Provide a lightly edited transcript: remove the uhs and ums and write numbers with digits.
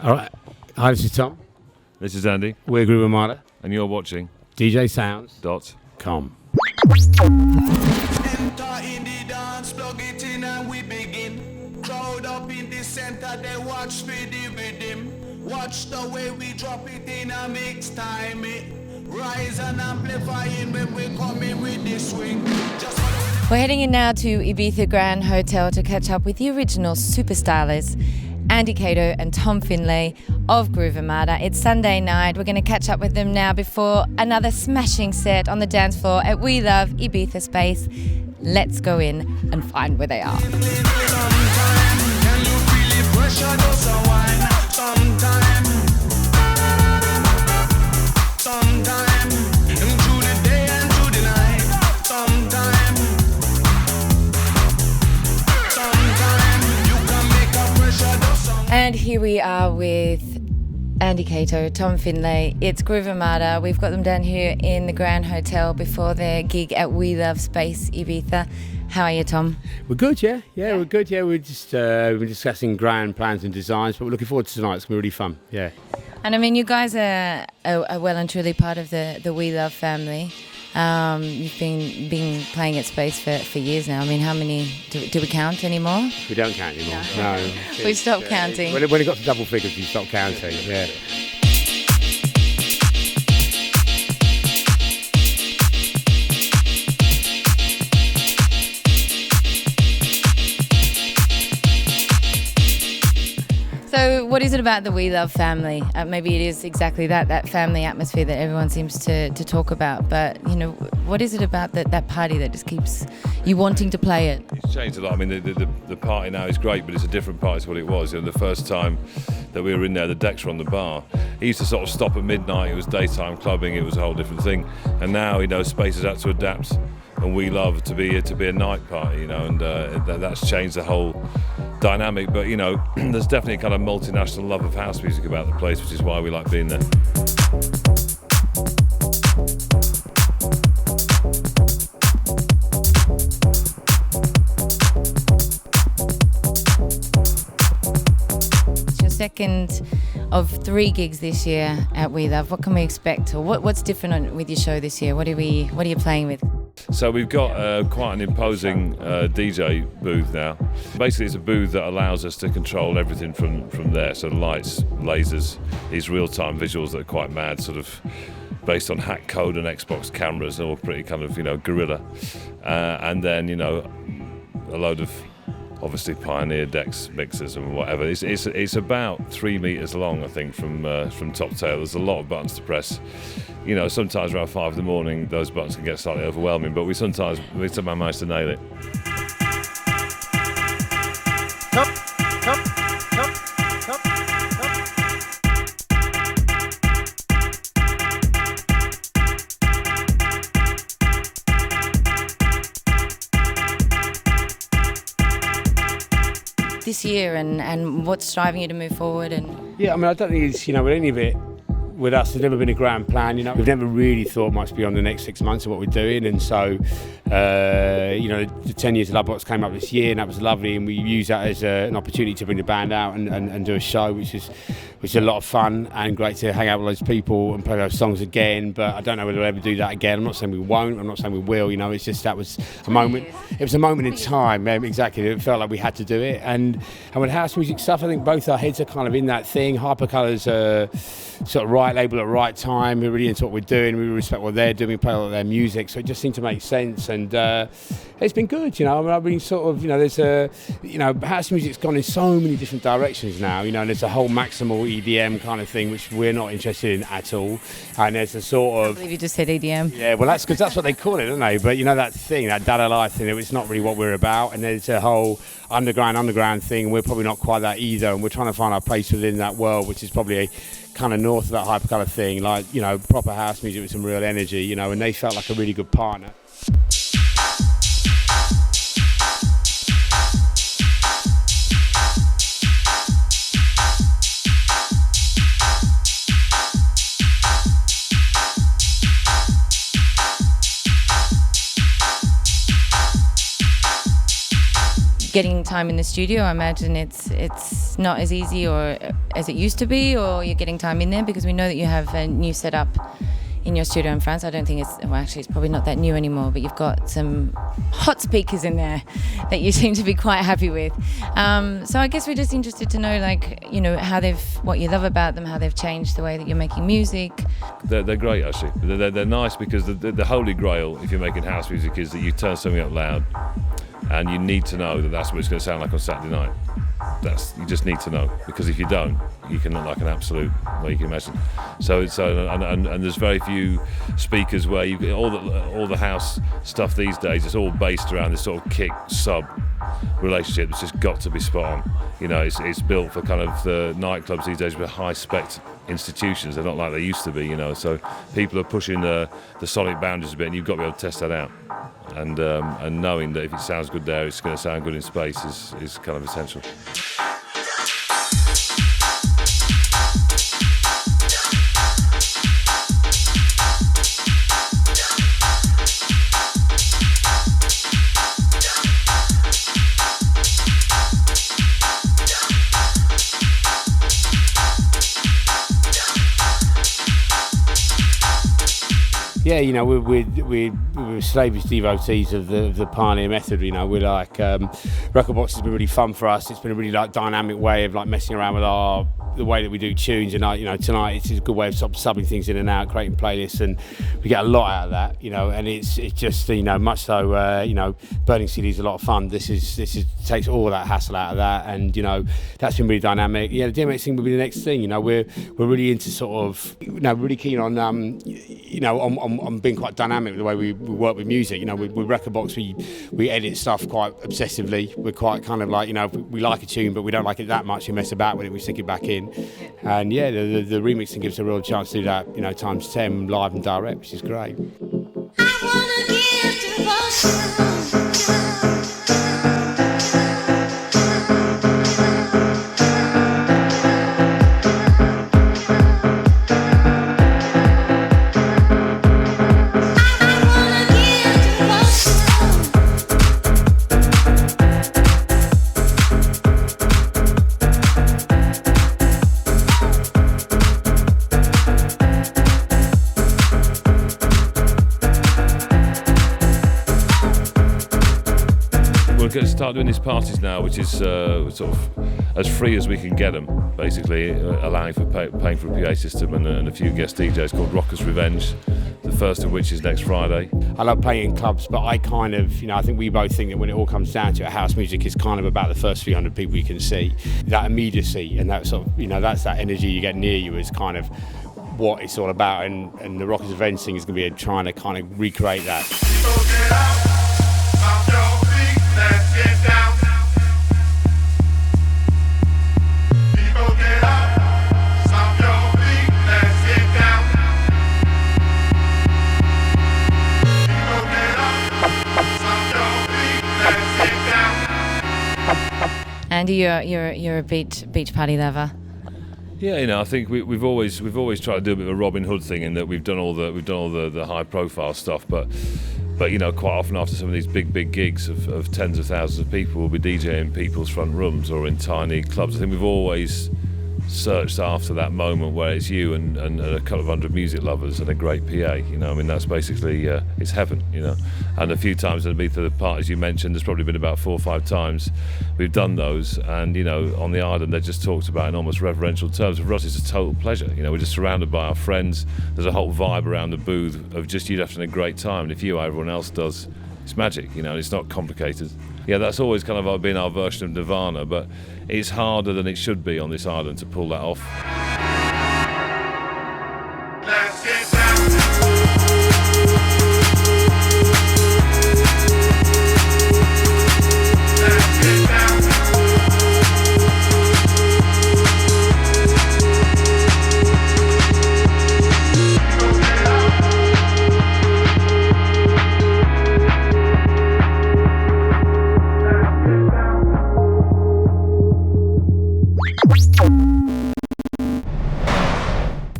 All right. Hi, this is Tom. This is Andy. We're Groove Armada. And you're watching DJsounds.com. Enter in the dance, plug it in and we begin. Crowd up in the center, they watch for the rhythm. Watch the way we drop it in a mix time. Rise and amplifying when we come in with the swing. We're heading in now to Ibiza Grand Hotel to catch up with the original superstars, Andy Cato and Tom Finlay of Groove Armada. It's Sunday night. We're going to catch up with them now before another smashing set on the dance floor at We Love Ibiza Space. Let's go in and find where they are. And here we are with Andy Cato, Tom Finlay. It's Groove Armada. We've got them down here in the Grand Hotel before their gig at We Love Space Ibiza. How are you, Tom? We're good, yeah. We're good, yeah. We're just we're discussing grand plans and designs, but we're looking forward to tonight. It's going to be really fun, yeah. And I mean, you guys are well and truly part of the We Love family. You've been playing at Space for years now. I mean, how many, do we count anymore? We don't count anymore, no. We stopped counting. When it got to double figures, we stopped counting, yeah. So what is it about the We Love family? Maybe it is exactly that family atmosphere that everyone seems to talk about. But, you know, what is it about that party that just keeps you wanting to play it? It's changed a lot. I mean, the party now is great, but it's a different party to what it was. You know, the first time that we were in there, the decks were on the bar. It used to sort of stop at midnight. It was daytime clubbing. It was a whole different thing. And now, you know, Space has had to adapt. And We Love to be a night party, you know, and that's changed the whole dynamic. But, you know, there's definitely a kind of multinational love of house music about the place, which is why we like being there. It's your second of 3 gigs this year at We Love. What can we expect, or what's different with your show this year? What are you playing with? So we've got quite an imposing DJ booth now. Basically, it's a booth that allows us to control everything from there. So lights, lasers, these real-time visuals that are quite mad, sort of based on hack code and Xbox cameras, all pretty kind of, you know, guerrilla. And then, you know, a load of obviously Pioneer decks, mixers and whatever. It's about 3 meters long, I think, from top to tail. There's a lot of buttons to press. You know, sometimes around 5 a.m, those buttons can get slightly overwhelming, but we somehow manage to nail it. Top. This year and what's driving you to move forward? And Yeah, I mean, I don't think it's, you know, with any of it, with us, there's never been a grand plan, you know. We've never really thought much beyond the next 6 months of what we're doing, and so, you know, the 10 years of Lovebox came up this year, and that was lovely, and we used that as an opportunity to bring the band out and do a show, which is a lot of fun and great to hang out with those people and play those songs again. But I don't know whether we'll ever do that again. I'm not saying we won't. I'm not saying we will. You know, it's just that was a moment. It was a moment in time. Exactly. It felt like we had to do it. And with house music stuff, I think both our heads are kind of in that thing. Hypercolour's sort of right label at right time. We're really into what we're doing. We respect what they're doing. We play all their music. So it just seemed to make sense. And it's been good. You know, I mean, I've been sort of, you know, there's you know, house music's gone in so many different directions now. You know, and there's a whole maximal EDM kind of thing, which we're not interested in at all. And there's a sort of... I believe you just said EDM. Yeah, well, that's because that's what they call it, don't they? But, you know, that thing, that dada life thing, it's not really what we're about. And there's a whole underground thing. We're probably not quite that either. And we're trying to find our place within that world, which is probably a kind of north of that hypercolour thing, like, you know, proper house music with some real energy, you know, and they felt like a really good partner. getting time in the studio? I imagine it's not as easy or as it used to be, or you're getting time in there, because we know that you have a new setup in your studio in France. I don't think it's probably not that new anymore, but you've got some hot speakers in there that you seem to be quite happy with. So I guess we're just interested to know, what you love about them, how they've changed the way that you're making music. They're great, actually. They're nice because the holy grail, if you're making house music, is that you turn something up loud and you need to know that that's what it's going to sound like on Saturday night. You just need to know, because if you don't, you can look like an absolute, well, you can imagine. And there's very few speakers where you all the house stuff these days. It's all based around this sort of kick sub relationship that's just got to be spot on. It's built for kind of the nightclubs these days with high spec institutions. They're not like they used to be. So people are pushing the sonic boundaries a bit, and you've got to be able to test that out. And knowing that if it sounds good there, it's going to sound good in space is kind of essential. Yeah, we're slavish devotees of the pioneer method. We're like, record box has been really fun for us. It's been a really dynamic way of messing around with the way that we do tunes. And tonight it's a good way of subbing things in and out, creating playlists, and we get a lot out of that. And it's just much so burning CDs is a lot of fun. This takes all that hassle out of that, and that's been really dynamic. Yeah, the DMX thing will be the next thing. We're really into sort of really keen on on being quite dynamic with the way we work with music. With Record Box, we edit stuff quite obsessively. We're quite kind of we like a tune, but we don't like it that much. We mess about with it, we stick it back in. And yeah, the remixing gives a real chance to do that, times 10 live and direct, which is great. I wanna give devotion. Start doing these parties now, which is sort of as free as we can get them, basically, allowing for paying for a PA system and a few guest DJs, called Rockers Revenge, the first of which is next Friday. I love playing in clubs, but I kind of, I think we both think that when it all comes down to it, house music is kind of about the first 300 people you can see. That immediacy and that sort of, that's that energy you get near you is kind of what it's all about, and the Rockers Revenge thing is going to be trying to kind of recreate that. Let's get down. People get up, stop your feet, let's get down. People get up, stop your feet, let's get down. Andy, you're a beach party lover. Yeah, I think we've always tried to do a bit of a Robin Hood thing, in that we've done all the high profile stuff, but quite often after some of these big gigs of tens of thousands of people, we'll be DJing people's front rooms or in tiny clubs. I think we've always searched after that moment where it's you and a couple of hundred music lovers and a great PA. That's basically it's heaven. And a few times in Ibiza, the parties you mentioned, there's probably been about 4 or 5 times we've done those, and on the island they're just talked about in almost reverential terms. For us, it's a total pleasure. We're just surrounded by our friends. There's a whole vibe around the booth of just you having a great time, and if everyone else does, it's magic. It's not complicated. Yeah, that's always kind of been our version of Nirvana, but it's harder than it should be on this island to pull that off.